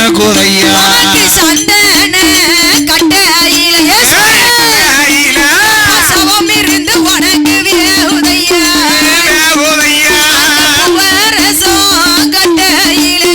வேகுதையா சந்தன கட்டையில சவம் இருந்து உனக்கு வேகுதையா வரசம் கட்டையில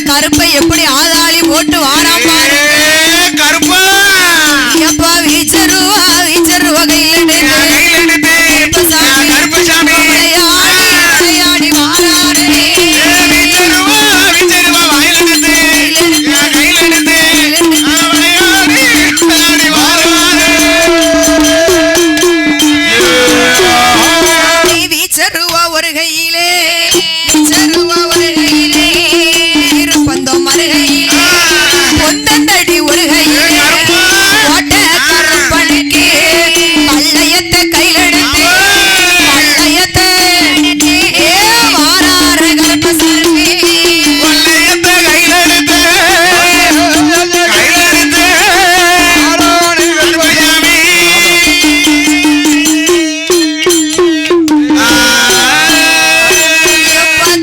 கருப்பை எப்படி ஆதாளி போட்டு வாரா பாரு கருப்பா எப்பா வீச்சருவா கையில கருப்பசாமி விளையாடி வாராரே வீச்சருவா வாயிலெடுத்து விளையாடி வாராரே வீச்சருவா ஒரு கையிலே பொந்தந்தடி ஒரு கையிலே ஓட்ட கருப்பனுக்கு பள்ளையத்தை கையிலெடுத்து பள்ளையத்தை வாரார கருப்பசாமி பள்ளையத்தை கையிலெடுத்து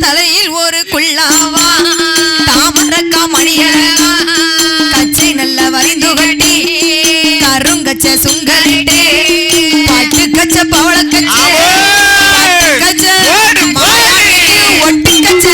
தலையில் ஒரு குள்ளாவா தாமரக்கா மணியலகா கச்சை நல்ல வரிந்து கட்டி கருங்கச்ச சுங்கலிட்டு பாட்டு கச்ச பவள கச்ச ஒட்டு கச்ச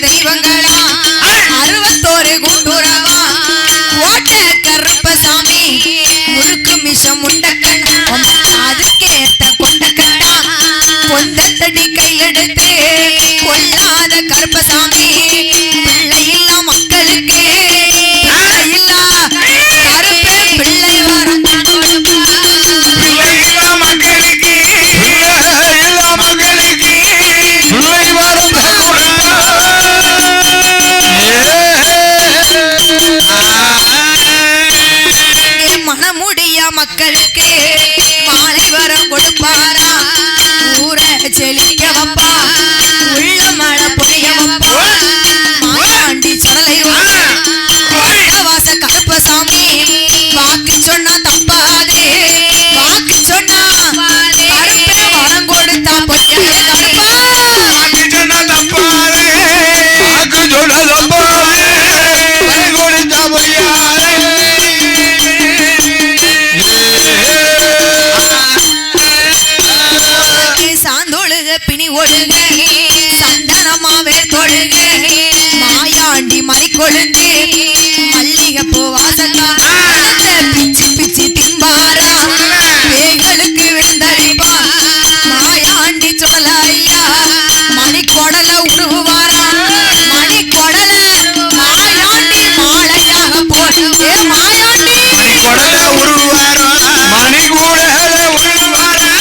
தெய்வங்களா 61 குண்டுரவா ஓட்ட கருப்பசாமி முறுக்கு மிஷம் உண்டக்கண் அதுக்கேத்த கொண்டக்கட்டா பொந்தத்தடி கையெடுத்து கொள்ளாத கருப்பசாமி பிள்ளையில்லா மக்களுக்கு பிள்ளையில்லா கருப்பு பிள்ளை வரம் பிள்ளையில்லா மக்களுக்கு பிள்ளை வரம் மனமுடிய மக்களுக்கு மாலை வரம் கொடுப்பாரா பிணி ஒழுக சந்தனமாவே தொழுக மாயாண்டி மறிக்கொழுந்து மல்லிகைப்பூ வாசக்கா பிச்சு பிச்சு திம்பாரா பேய்களுக்கு விழுந்தளிப்பா மாயாண்டி சொல்லலையா மணி கொடல உருவாரா மணி கொடல மாயாண்டி மாலையாக போடு மாயாண்டி மணி கொடல உருவாரா மணி கூடல உருவாரா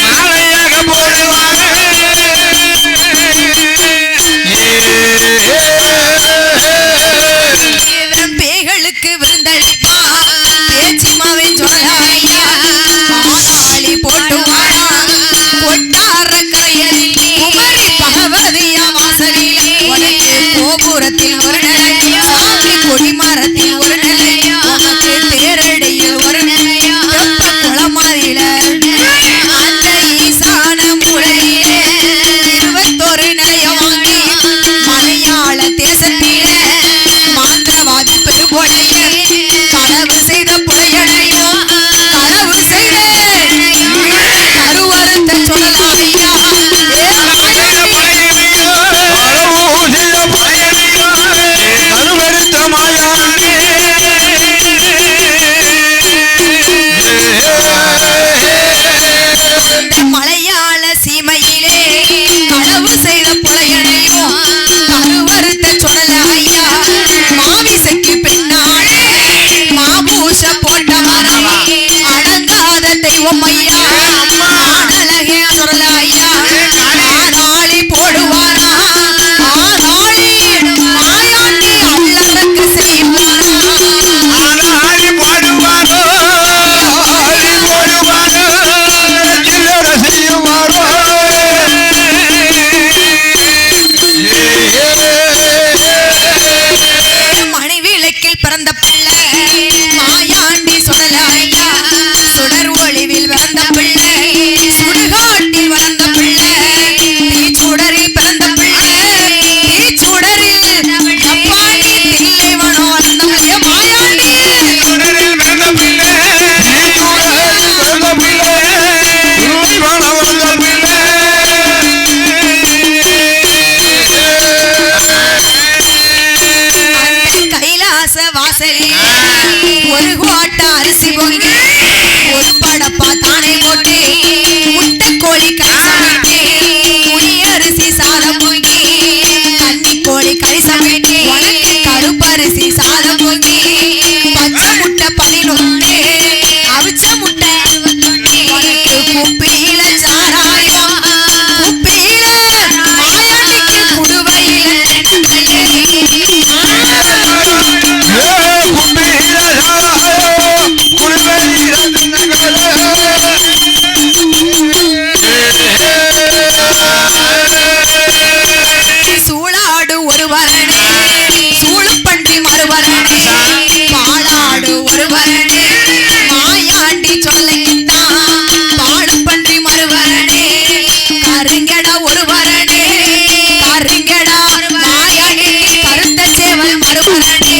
மாலையாக போடுவாங்க பேய்களுக்கு விருந்தளிப்பா பேச்சிமாவை சொல்லலையா மாதாளி போட்டு வாரா பொட்டார கரையலில் குமரி பகவதியா வாசலில் உனக்கு கோபுரத்தில் ஒரு நிலையா சாமி கொடிமரத்தில் ஒரு நிலையா உனக்கு தேரடியில் ஒரு நிலையா குளமாதில அந்த ஈசான மூலையிலே 21 நிலையம் வாங்கி மலையாள தேசத்திலே மாந்திரவாதி பெருபொடைய களவு செய்த புலையனையோ களவு செய்த கருவரத்தை சொல்லலாமையா மலையாள சீமையிலே களவு செய்த புலையனையோ கருவரத்தை சொல்லலையா மாவிசைக்கு பின்னாலே மாபூஷ போட்டவரா அடங்காத தெய்வம் ஐயா ஆடலகே சொல்லலையா ஆதாளி போடுவாரா ஆதாளி மாயாண்டி அல்லறக்கு செய்வாரா ஆதாளி போடுவாரோ ஆதாளி போடுவாரோ சில்லற செய்வாரோ மணிவிளக்கில் பிறந்த பிள்ளை மாயாண்டி சொல்லலையா சுடர் ஒளிவில் பிறந்த பிள்ளை சுடுகாட்டில் வளர்ந்த பிள்ளை தீச்சுடரில் பிறந்த பிள்ளை தீச்சுடரில் அப்பாண்டி தில்லைவனோ வளர்ந்த பிள்ளை மாயாண்டி சுடரில் பிறந்த பிள்ளை தீச்சுடரில் பிறந்த பிள்ளை தில்லைவனோ வளர்ந்த பிள்ளை கைலாச வாசலில் ஒரு கோட்ட அரிசி பொங்கி ஒரு படப்பா தானே போட்டு முட்டை கோழி கரிசமிட்டு புளி அரிசி சாதம் பொங்கி கன்னி கோழி கரிசமிட்டு உனக்கு கருப்பரிசி சாதம் பொங்கி பச்சை முட்டை 11 அவிச்ச முட்டை உனக்கு குப்பியில சாராயம் குப்பியில மாயாண்டிக்கு குடுவையில சூளாடு ஒரு வரணே சூளப்பன்றி மறுவரணே பாலாடு ஒரு வரணே மாயாண்டி சொல்லைத்தான் பாடுப்பன்றி மறுவரணே கருங்கடா ஒரு வரணே கருங்கடா மாயாண்டி கருத்த சேவல் மறுவரணே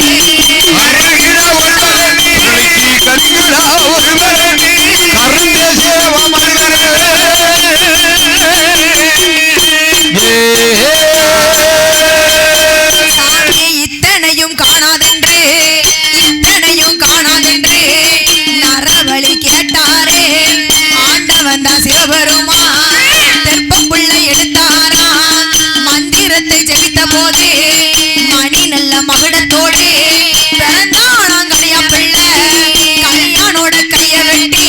சாமி இத்தனையும் காணாதென்று இத்தனையும் காணாதென்று நரவழி கேட்டாரே ஆண்டவன் தான் சிவபெருமா தெற்பப்புள்ள எடுத்தாரா மந்திரத்தை ஜெபித்த போது மணி நல்ல மகுடத்தோடு பிறந்தானாங்கடியா பிள்ளை கல்யாணோட கைய வெட்டி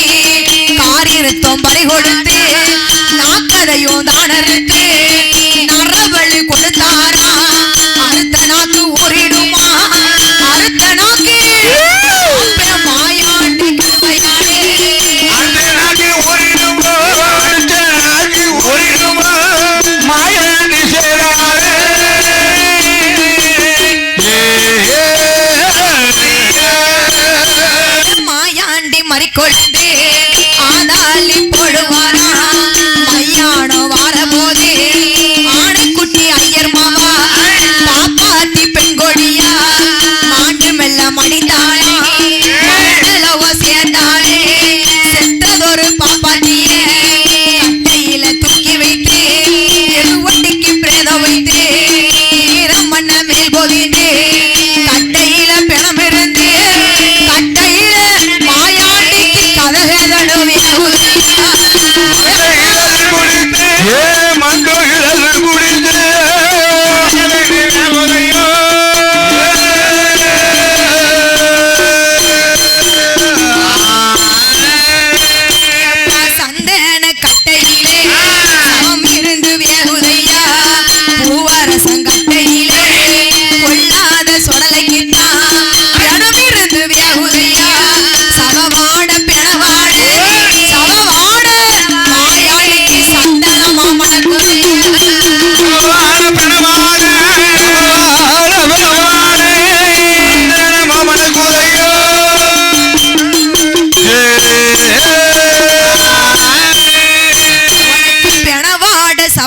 காரிருத்தம் பறி கொடுத்து நாக்கதையும் தானறுத்து நரவழி கொடுத்தாரா அறுத்த நாக்கு ஊறிடுமா அறுத்த நாக்கு மாயாண்டி கருமையாளே மாயாண்டி சேராரே மாயாண்டி மறிக்கொழுந்து ஆதாளி போடுவாரா மையானோ வார போதே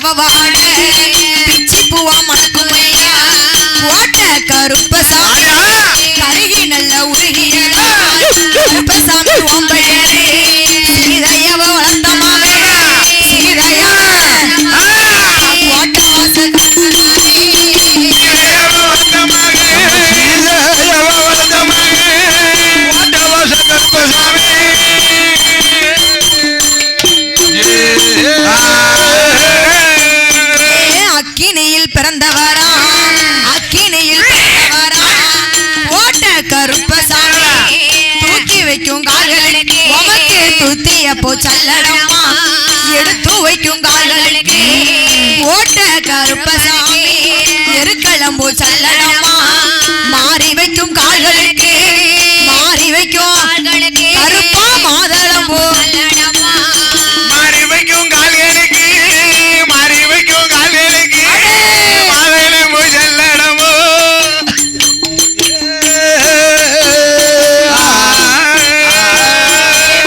தவவாட பிச்சி பூவா மணக்கும் ஐயா கோட்ட கருப்பசாமி கருகி நல்ல உருகிய கருப்பசாமி ஓம்பையரே சீதையவ வளர்த்த மகனே சீதையா கோட்ட வாசல் அக்கினியில் பிறந்தவரா அக்கினியில் பிறந்தவரா கோட்ட கருப்பசாமி தூக்கி வைக்கும் கால்களுக்கு உமக்கு துத்திய போ சல்லடமா எடுத்து வைக்கும் கால்களுக்கு கோட்ட கருப்பசாமி எருக்களம்போ சல்லடமா மாறி வைக்கும் கால்களுக்கு மாறி வைக்கும் கருப்பா மாதளம்போ மாறி வைக்கும் கால்களுக்கு மாறி வைக்கும் கால்களுக்கு மாதளம்போ செல்லடமோ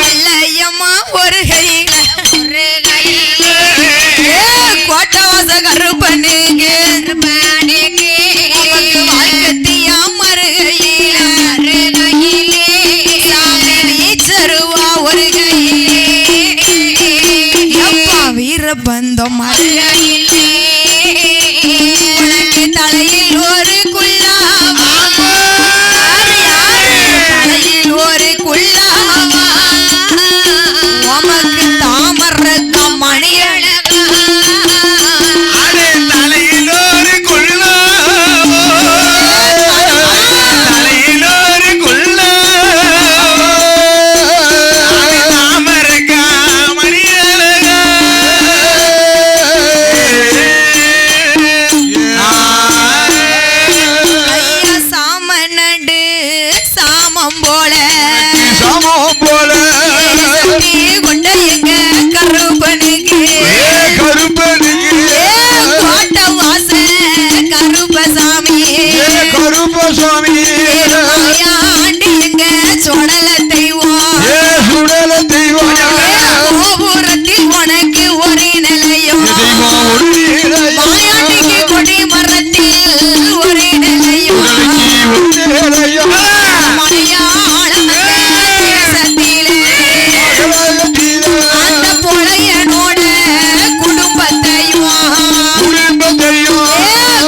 அல்லையம்மா ஒரு கையில கோட்டவாச கருப்பனுக்கு உமக்கு வாழ்க்கத்தியா மறுகையில சாமி வீச்சருவா ஒரு கையிலே அப்பா வீரபந்தம் மறுகையிலே உனக்கு தலையில் ஒரு குல்லாவா தலையில் ஒரு குல்லாவா உமக்கு தாமரத்தம் மணியழகா தலையில் ஒரு குள்ளோ தலையில் ஒரு குள்ளோ தாமரக்கா மணியழகா ஐயா சாமனடு சாமம் போல சமம் போல சக்தி கொண்ட எங்க கருப்பனுக்கு கருப்பனுக்கு கோட்ட வாச கருப்பசாமி கருப்பசாமி ஆண்டி எங்க சொடல தெய்வம் சுடல தெய்வம் கோபுரத்தில் உனக்கு ஒரு நிலையம் மாயாண்டிக்கு கொடி மரத்தில் ஒரு நிலையம் மலையாள தேசத்திலே அந்த பொழையனோட குடும்பத்தையும்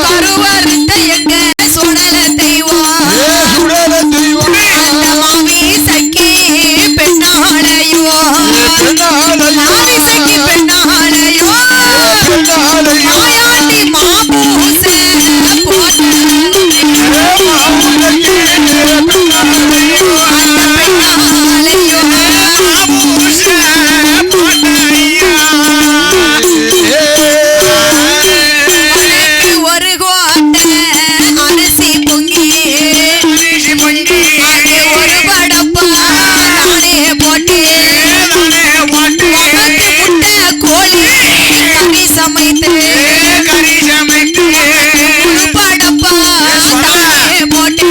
கருவறுத்த எங்க சுடல தெய்வம் அந்த மாமிசைக்கு பெண்ணாளையோ மாமிசைக்கு பெண்ணாளையோ மாயாண்டி மாபூச போட்ட அந்த பெண்ணாளையோ உனக்கு ஒரு கோட்டை அரிசி பொங்கி அது ஒரு படப்பா நானே போட்டு உனக்கு முட்டை கோழி கறி சமைத்து ஒரு படப்பா தானே போட்டு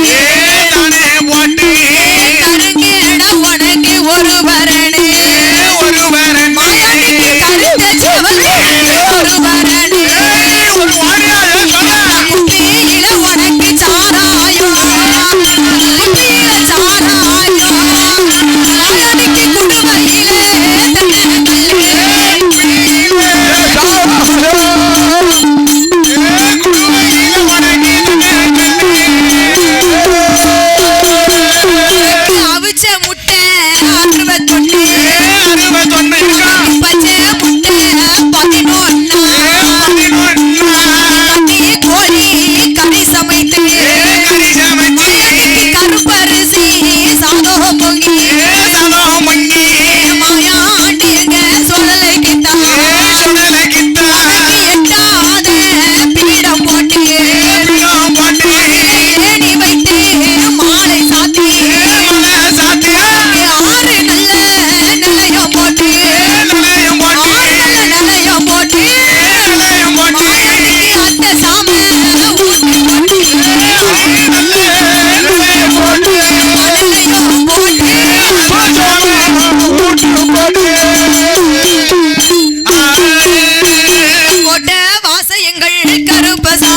கருங்கேட உனக்கு ஒரு பரணு மாயாண்டிக்கு கருத்த செவல் ஒரு பரணு குப்பியில உனக்கு சாராயம் குப்பியில சாராயம் மாயாண்டிக்கு குடுவையில தண்ணி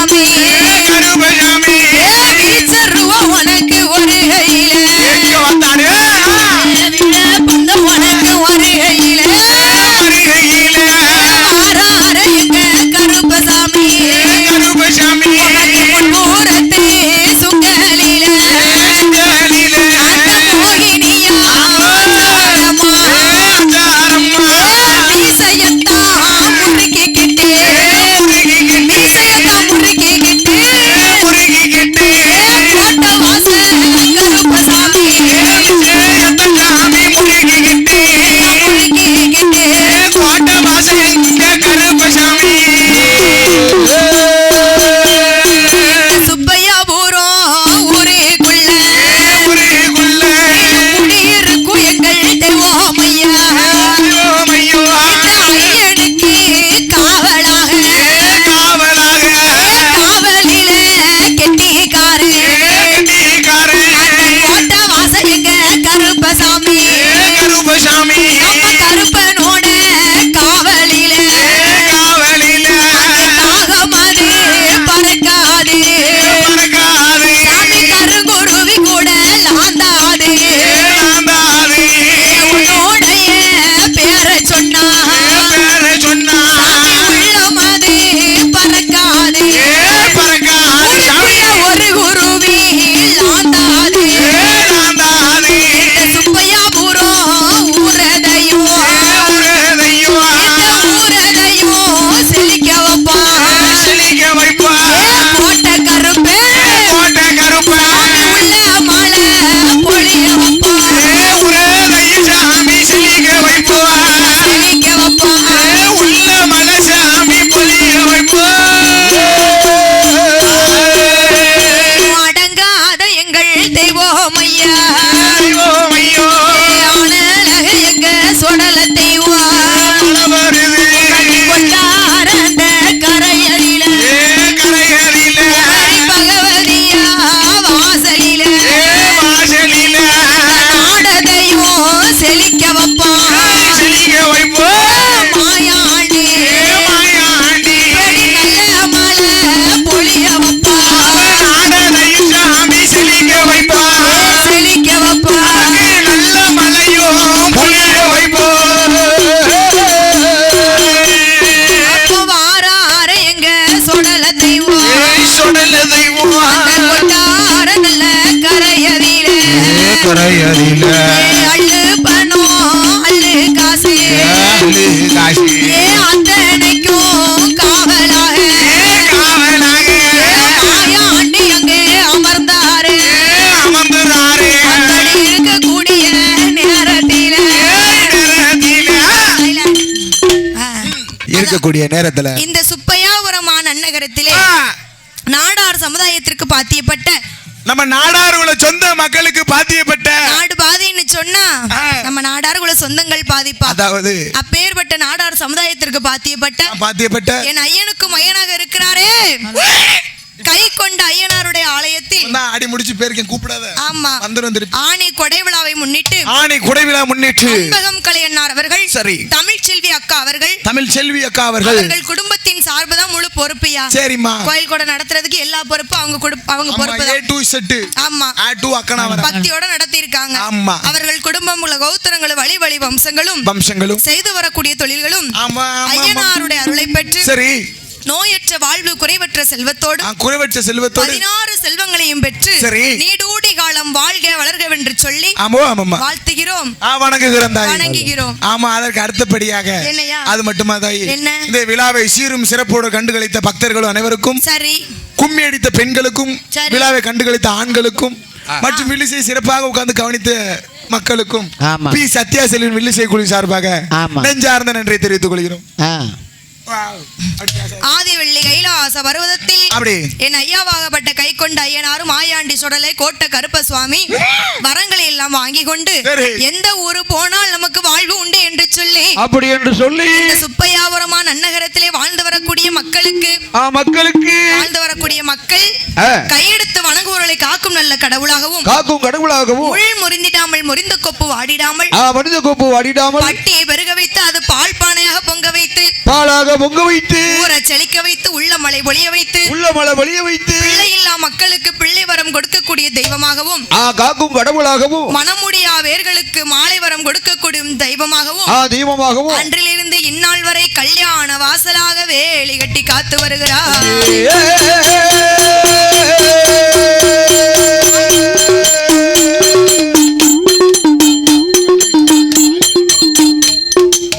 கருப்பசாமி கருப்பசாமி வீச்சருவா உனக்கு ஒரு கையில எங்க வந்தாரு பந்த உனக்கு ஒரு கையில வருகையில ஆறார எங்க கருப்பசாமி கருப்பசாமி முன்பூரத்தை சுங்கலில சுங்கலில மோகினியா அச்சாரம்மா மீசையத்தான் முறுக்கிக்கிட்டு மீசையத்தான் முறுக்கிக்கிட்டு முருகிக்கிட்டு கோட்டை வாசல் கருப்பசாமி சேயத்தசாமி முருகிக்கிட்டு முறுக்கிக்கிட்டு கோட்டை வாசல் கருப்பசாமி சுப்பையாபுரம் ஊருக்குள்ள ஊருக்குள்ள குடியிருக்கும் எங்கள் தெய்வமையா ஐயோ ஐயனுக்கு காவலாக காவலாக காவலில கெட்டிக்காரு கட்டிக்காரன் கோட்டை வாசல் எங்க கருப்பசாமி கருப்பசாமி நம்ம கருப்பனோட காவலில காவலில நாகமது பறக்காது பறக்காது சாமி கருங்குருவி கூட லாந்தாது ஏலாந்தாது உன்னோடைய பேரை சொன்னா பேரை சொன்னா உள்ளமது பறக்காது பறக்காது சாமி ஒரு குருவி லாந்தாது ஏலாந்தாது சுப்பையாபுரம் ஊரதையும் ஊரதையோ ஊரதையும் செழிக்க வைப்பா செழிக்க வைப்பா கோட்டை கருப்பு கோட்டை கருப்பா உள்ள மலை பொழிய வைப்பா ஊரதையோ சாமி செழிக்க வைப்பா செழிக்க வைப்பா உள்ள மனசாமி பொழிய வைப்பா அடங்காத எங்கள் தெய்வமையா ஐயோ ஐயோ ஆனலக எங்க சொடல தெய்வம் மழை வருது கொண்டார அந்த கரையடியில கரையறில பகவதியா வாசலில வாசலில நாடதையும் செழிக்க வைப்பான் செழிக்க வைப்போ மாயாண்டி மாயாண்டி நல்ல மலை பொழிய வைப்பான் நாடனையும் சாமி செழிக்க வைப்பா செழிக்க வைப்பான் நல்ல மலையோ பொழிய வைப்போ அப்போ வாரார எங்க சொடல தெய்வம் சொடல தெய்வம் கொண்டார நல்ல கரையடியில கரையறில அள்ளு பணம் அள்ளு காசு காசி ஏ அத்தனைக்கும் காவலாக காவலாக மாயாண்டி அங்கே அமர்ந்தாரு அமர்ந்துறாரே அப்படி இருக்கக்கூடிய நேரத்தில இருக்கக்கூடிய நேரத்துல இந்த சுப்பையாபுரமான அன்னகரத்திலே நாடார் சமுதாயத்திற்கு பாத்தியப்பட்ட நம்ம நாடார்குல சொந்த மக்களுக்கு பாத்தியப்பட்ட நாடு பாதைன்னு சொன்னா நம்ம நாடார்குல சொந்தங்கள் பாதிப்பா அதாவது அப்பேற்பட்ட நாடார் சமுதாயத்திற்கு பாத்தியப்பட்ட என் ஐயனுக்கும் ஐயனாக இருக்கிறாரே கை கொண்ட ஐயனாருடைய ஆலயத்தில் நான் அடி முடிச்சு பேருக்கேன் கூப்பிடாத ஆமா வந்துரும் திருப்பி ஆணி கொடை விழாவை முன்னிட்டு ஆணி குடைவிழா முன்னிட்டு அன்பகம் கலையன்னார் அவர்கள் சரி. தமிழ் செல்வி அக்கா அவர்கள் தமிழ் செல்வி அக்கா அவர்கள் அவர்கள் குடும்பத்தின் சார்புதான் முழு பொறுப்பையா சரிம்மா கோயில் கூட நடத்துறதுக்கு எல்லா பொறுப்பும் அவங்க பொறுப்பு A to Z ஆமா A to அக்கனாவரம் பக்தியோட நடத்தி இருக்காங்க ஆமா. அவர்கள் குடும்பம் உள்ள கௌத்திரங்களும் வழி வழி வம்சங்களும் வம்சங்களும் செய்து வரக்கூடிய தொழில்களும் ஆமா ஆமா, ஆமா ஐயனாருடைய அருளை பெற்று சரி நோயற்ற வாழ்வு குறைவற்ற செல்வத்தோடு குறைவற்ற செல்வத்தோடு 16 செல்வங்களையும் பெற்று சரி. நீடூடி காலம் வாழ்க வளர்கவென்று சொல்லி ஆமா ஆமாம்மா வாழ்த்துகிறோம் வணங்குகிறோம் தாய் வணங்குகிறோம். ஆமா அதற்கு அடுத்தபடியாக என்னையா? அது மட்டுமா தாய் என்ன? இந்த விழாவை சீரும் சிறப்போடு கண்டுகளித்த பக்தர்கள் அனைவருக்கும் சரி கும்மி அடித்த பெண்களுக்கும் சரி. விழாவை கண்டுகளித்த ஆண்களுக்கும் மற்றும் வில்லிசை சிறப்பாக உட்கார்ந்து கவனித்த மக்களுக்கும் ஆமா. பி சத்யா செல்வின் வில்லிசை குழு சார்பாக ஆமா. நெஞ்சார்ந்த நன்றியை தெரிவித்துக் கொள்கிறோம் ஆதி வெள்ளி கைலாச பர்வதத்தில் அப்படி என் ஐயாவாகப்பட்ட கை கொண்ட ஐயனாரும் மாயாண்டி சுடலை கோட்ட கருப்பசுவாமி வரங்களை எல்லாம் வாங்கி கொண்டு சரி. எந்த ஊரு போனால் நமக்கு வாழ்வு உண்டு என்று சொல்லி அப்படி என்று சொல்லி இந்த சுப்பையாபுரமா நன்னகரத்திலே வாழ்ந்து வரக்கூடிய மக்களுக்கு மக்களுக்கு வாழ்ந்து வரக்கூடிய மக்கள் ஆ. கையெடுத்து வணங்குவோர்களை காக்கும் நல்ல கடவுளாகவும் காக்கும் கடவுளாகவும் முள் முறிந்திடாமல் முறிந்த கொப்பு வாடிடாமல் மனித கோப்பு வாடிடாமல் பட்டியை பெருக வைத்து அது பால் பானையாக பொங்க வைத்து பாலாக பொங்க வைத்து ஊரை செழிக்க வைத்து உள்ள மலை பொழிய வைத்து உள்ள மலை வழிய வைத்து பிள்ளை இல்லா மக்களுக்கு பிள்ளை வரம் கொடுக்கக்கூடிய தெய்வமாகவும் காக்கும் கடவுளாகவும் மனமுடியா வேர்களுக்கு மாலை வரம் கொடுக்கக்கூடிய தெய்வமாகவும் தெய்வமாகவும் அன்றிலிருந்து இந்நாள் வரை கல்யாண வாசலாக வேலி கட்டி காத்து வருகிறார்.